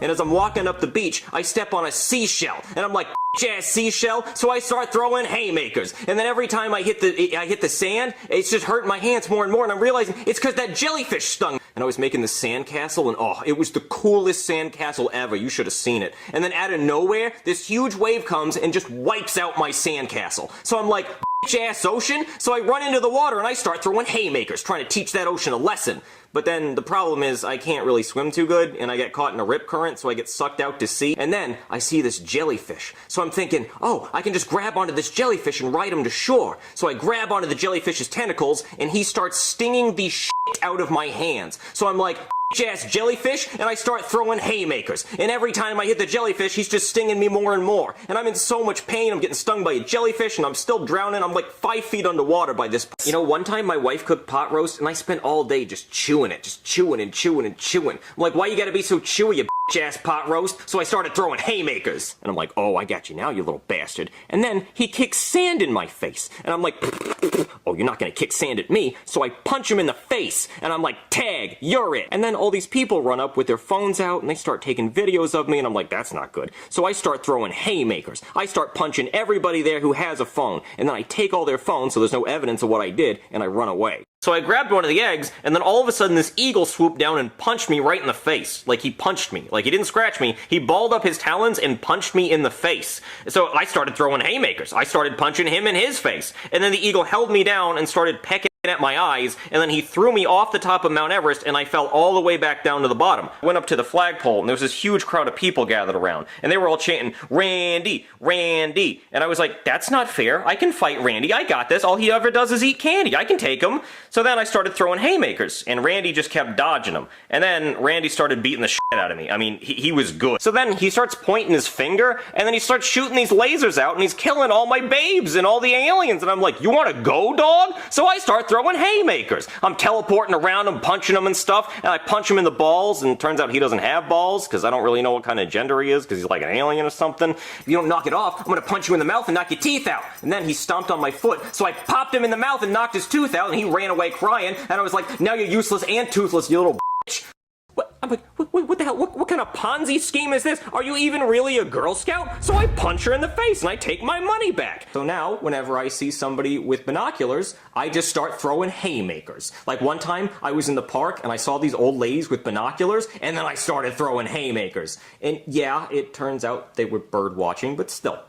and as I'm walking up the beach, I step on a seashell, and I'm like, ass seashell, so I start throwing haymakers, and then every time I hit the sand, it's just hurting my hands more and more, and I'm realizing it's because that jellyfish stung. And I was making the sandcastle, and oh, it was the coolest sandcastle ever. You should have seen it. And then out of nowhere, this huge wave comes and just wipes out my sandcastle. So I'm like, ass ocean, so I run into the water and I start throwing haymakers, trying to teach that ocean a lesson. But then the problem is I can't really swim too good, and I get caught in a rip current, so I get sucked out to sea. And then I see this jellyfish. So I'm thinking, oh, I can just grab onto this jellyfish and ride him to shore. So I grab onto the jellyfish's tentacles, and he starts stinging the shit out of my hands. So I'm like, ass jellyfish, and I start throwing haymakers. And every time I hit the jellyfish, he's just stinging me more and more. And I'm in so much pain, I'm getting stung by a jellyfish, and I'm still drowning. I'm like 5 feet underwater by this point. You know, one time my wife cooked pot roast, and I spent all day just chewing it, just chewing and chewing and chewing. I'm like, why you gotta be so chewy, you ass pot roast? So I started throwing haymakers. And I'm like, oh, I got you now, you little bastard. And then he kicks sand in my face. And I'm like, oh, you're not gonna kick sand at me. So I punch him in the face. And I'm like, tag, you're it. And then all these people run up with their phones out and they start taking videos of me, and I'm like, that's not good. So I start throwing haymakers. I start punching everybody there who has a phone, and then I take all their phones so there's no evidence of what I did, and I run away. So I grabbed one of the eggs, and then all of a sudden this eagle swooped down and punched me right in the face. Like, he punched me. Like, he didn't scratch me. He balled up his talons and punched me in the face. So I started throwing haymakers. I started punching him in his face. And then the eagle held me down and started pecking at my eyes, and then he threw me off the top of Mount Everest, and I fell all the way back down to the bottom. I went up to the flagpole, and there was this huge crowd of people gathered around, and they were all chanting, Randy, Randy, and I was like, that's not fair. I can fight Randy. I got this. All he ever does is eat candy. I can take him. So then I started throwing haymakers, and Randy just kept dodging them. And then Randy started beating the shit out of me. I mean, he was good. So then he starts pointing his finger, and then he starts shooting these lasers out, and he's killing all my babes and all the aliens, and I'm like, you want to go, dog? So I start throwing haymakers. I'm teleporting around him, punching him and stuff, and I punch him in the balls, and it turns out he doesn't have balls, because I don't really know what kind of gender he is, because he's like an alien or something. If you don't knock it off, I'm gonna punch you in the mouth and knock your teeth out. And then he stomped on my foot, so I popped him in the mouth and knocked his tooth out, and he ran away crying, and I was like, now you're useless and toothless, you little bitch. I'm like, what the hell? What kind of Ponzi scheme is this? Are you even really a Girl Scout? So I punch her in the face and I take my money back. So now, whenever I see somebody with binoculars, I just start throwing haymakers. Like one time, I was in the park and I saw these old ladies with binoculars, and then I started throwing haymakers. And yeah, it turns out they were bird watching, but still.